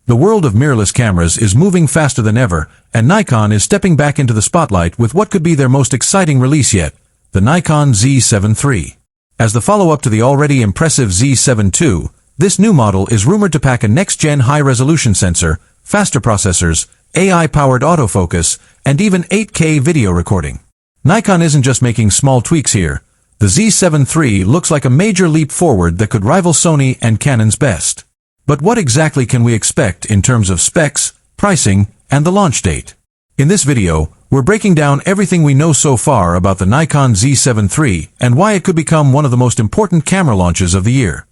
The world of mirrorless cameras is moving faster than ever, and Nikon is stepping back into the spotlight with what could be their most exciting release yet, the Nikon Z7 III. As the follow-up to the already impressive Z7 II, this new model is rumored to pack a next-gen high-resolution sensor, faster processors, AI-powered autofocus, and even 8K video recording. Nikon isn't just making small tweaks here. The Z7 III looks like a major leap forward that could rival Sony and Canon's best. But what exactly can we expect in terms of specs, pricing, and the launch date? In this video, we're breaking down everything we know so far about the Nikon Z7 III and why it could become one of the most important camera launches of the year.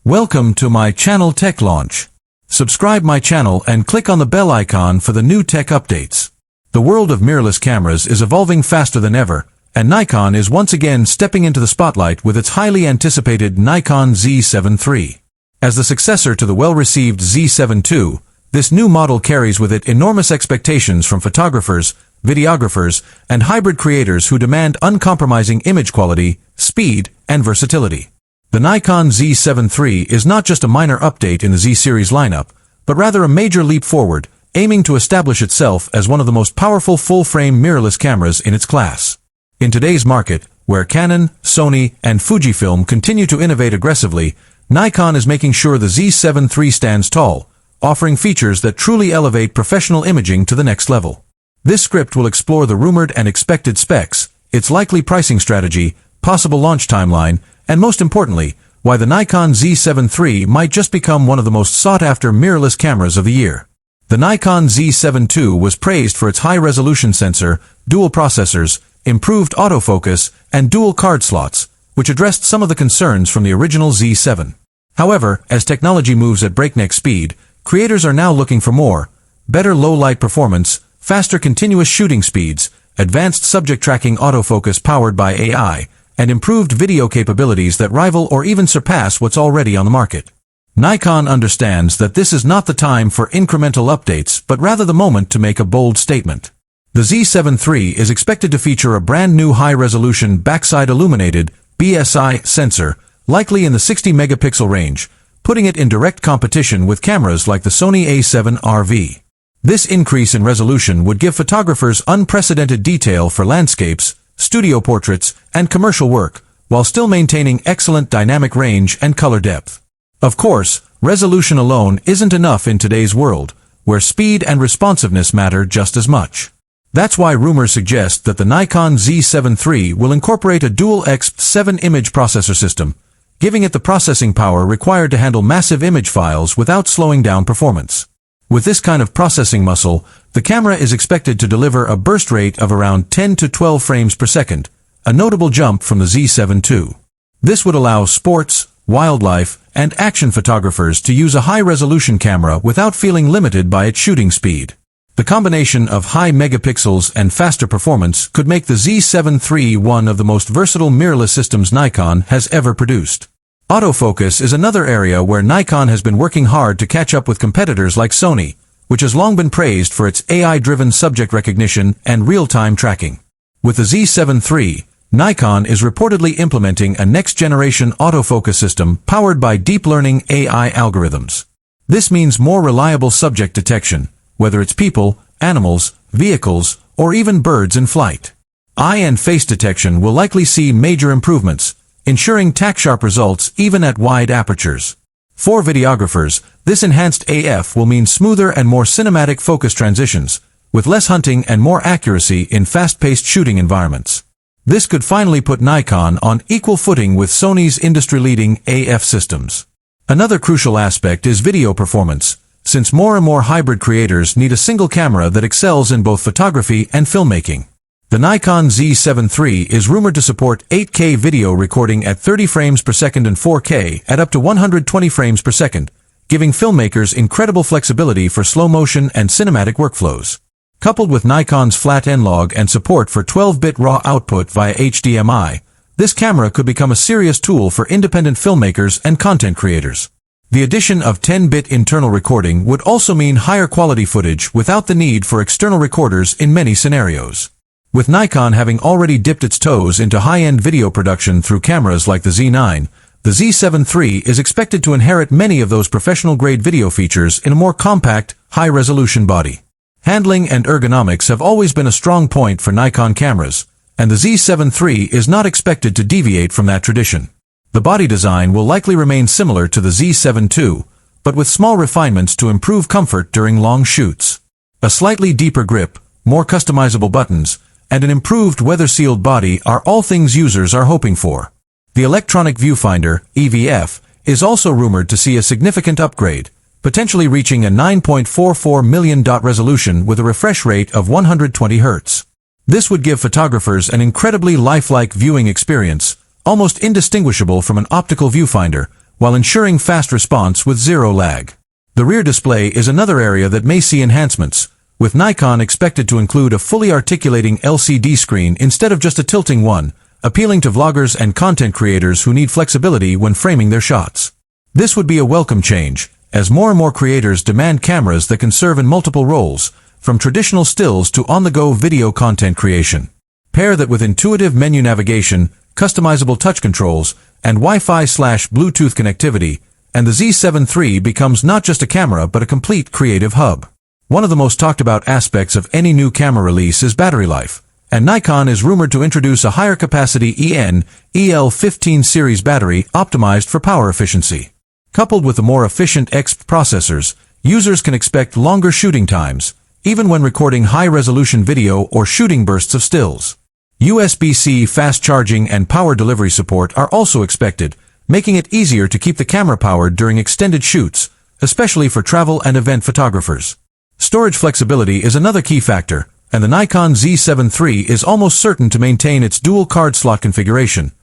Welcome to my channel Tech Launch. Subscribe my channel and click on the bell icon for the new tech updates. The world of mirrorless cameras is evolving faster than ever, and Nikon is once again stepping into the spotlight with its highly anticipated Nikon Z7 III. As the successor to the well-received Z7 II, this new model carries with it enormous expectations from photographers, videographers, and hybrid creators who demand uncompromising image quality, speed, and versatility. The Nikon Z7 III is not just a minor update in the Z-series lineup, but rather a major leap forward, aiming to establish itself as one of the most powerful full-frame mirrorless cameras in its class. In today's market, where Canon, Sony, and Fujifilm continue to innovate aggressively, Nikon is making sure the Z7 III stands tall, offering features that truly elevate professional imaging to the next level. This script will explore the rumored and expected specs, its likely pricing strategy, possible launch timeline, and most importantly, why the Nikon Z7 III might just become one of the most sought-after mirrorless cameras of the year. The Nikon Z7 II was praised for its high-resolution sensor, dual processors, improved autofocus, and dual card slots, which addressed some of the concerns from the original Z7. However, as technology moves at breakneck speed, creators are now looking for more: better low-light performance, faster continuous shooting speeds, advanced subject tracking autofocus powered by AI, and improved video capabilities that rival or even surpass what's already on the market. Nikon understands that this is not the time for incremental updates, but rather the moment to make a bold statement. The Z7 III is expected to feature a brand new high-resolution backside illuminated BSI sensor, likely in the 60-megapixel range, putting it in direct competition with cameras like the Sony A7 RV. This increase in resolution would give photographers unprecedented detail for landscapes, studio portraits, and commercial work, while still maintaining excellent dynamic range and color depth. Of course, resolution alone isn't enough in today's world, where speed and responsiveness matter just as much. That's why rumors suggest that the Nikon Z7 III will incorporate a dual X7 image processor system, giving it the processing power required to handle massive image files without slowing down performance. With this kind of processing muscle, the camera is expected to deliver a burst rate of around 10 to 12 frames per second, a notable jump from the Z7 II. This would allow sports, wildlife, and action photographers to use a high-resolution camera without feeling limited by its shooting speed. The combination of high megapixels and faster performance could make the Z7 III one of the most versatile mirrorless systems Nikon has ever produced. Autofocus is another area where Nikon has been working hard to catch up with competitors like Sony, which has long been praised for its AI-driven subject recognition and real-time tracking. With the Z7 III, Nikon is reportedly implementing a next-generation autofocus system powered by deep learning AI algorithms. This means more reliable subject detection, whether it's people, animals, vehicles, or even birds in flight. Eye and face detection will likely see major improvements, ensuring tack-sharp results even at wide apertures. For videographers, this enhanced AF will mean smoother and more cinematic focus transitions, with less hunting and more accuracy in fast-paced shooting environments. This could finally put Nikon on equal footing with Sony's industry-leading AF systems. Another crucial aspect is video performance, since more and more hybrid creators need a single camera that excels in both photography and filmmaking. The Nikon Z7 III is rumored to support 8K video recording at 30 frames per second and 4K at up to 120 frames per second, giving filmmakers incredible flexibility for slow-motion and cinematic workflows. Coupled with Nikon's flat N-Log and support for 12-bit RAW output via HDMI, this camera could become a serious tool for independent filmmakers and content creators. The addition of 10-bit internal recording would also mean higher quality footage without the need for external recorders in many scenarios. With Nikon having already dipped its toes into high-end video production through cameras like the Z9, The Z7 III is expected to inherit many of those professional-grade video features in a more compact, high-resolution body. Handling and ergonomics have always been a strong point for Nikon cameras, and the Z7 III is not expected to deviate from that tradition. The body design will likely remain similar to the Z7 II, but with small refinements to improve comfort during long shoots. A slightly deeper grip, more customizable buttons, and an improved weather-sealed body are all things users are hoping for. The electronic viewfinder, EVF, is also rumored to see a significant upgrade, potentially reaching a 9.44 million dot resolution with a refresh rate of 120 Hz. This would give photographers an incredibly lifelike viewing experience, almost indistinguishable from an optical viewfinder, while ensuring fast response with zero lag. The rear display is another area that may see enhancements, with Nikon expected to include a fully articulating LCD screen instead of just a tilting one, appealing to vloggers and content creators who need flexibility when framing their shots. This would be a welcome change, as more and more creators demand cameras that can serve in multiple roles, from traditional stills to on-the-go video content creation. Pair that with intuitive menu navigation, customizable touch controls, and Wi-Fi/Bluetooth connectivity, and the Z7 III becomes not just a camera but a complete creative hub. One of the most talked about aspects of any new camera release is battery life, and Nikon is rumored to introduce a higher capacity EL15 series battery optimized for power efficiency. Coupled with the more efficient XP processors, users can expect longer shooting times, even when recording high-resolution video or shooting bursts of stills. USB-C fast charging and power delivery support are also expected, making it easier to keep the camera powered during extended shoots, especially for travel and event photographers. Storage flexibility is another key factor, and the Nikon Z7 III is almost certain to maintain its dual card slot configuration.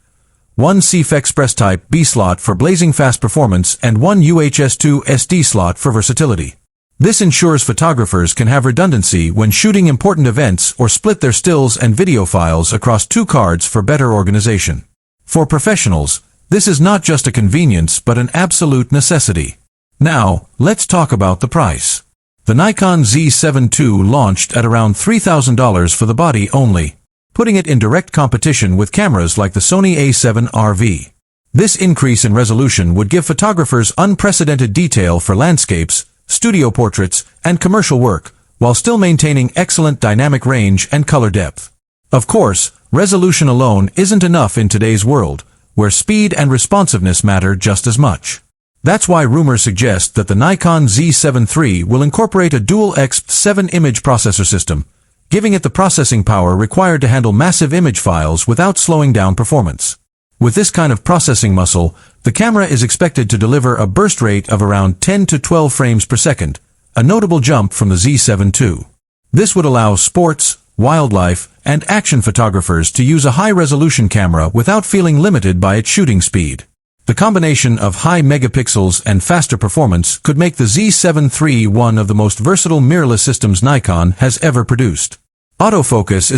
One CF Express Type B slot for blazing fast performance and one UHS-2 SD slot for versatility. This ensures photographers can have redundancy when shooting important events or split their stills and video files across two cards for better organization. For professionals, this is not just a convenience but an absolute necessity. Now, let's talk about the price. The Nikon Z7 II launched at around $3,000 for the body only, putting it in direct competition with cameras like the Sony A7 RV. This increase in resolution would give photographers unprecedented detail for landscapes, studio portraits, and commercial work, while still maintaining excellent dynamic range and color depth. Of course, resolution alone isn't enough in today's world, where speed and responsiveness matter just as much. That's why rumors suggest that the Nikon Z7 III will incorporate a dual XP7 image processor system, giving it the processing power required to handle massive image files without slowing down performance. With this kind of processing muscle, the camera is expected to deliver a burst rate of around 10 to 12 frames per second, a notable jump from the Z7 II. This would allow sports, wildlife, and action photographers to use a high-resolution camera without feeling limited by its shooting speed. The combination of high megapixels and faster performance could make the Z7 III one of the most versatile mirrorless systems Nikon has ever produced. Autofocus is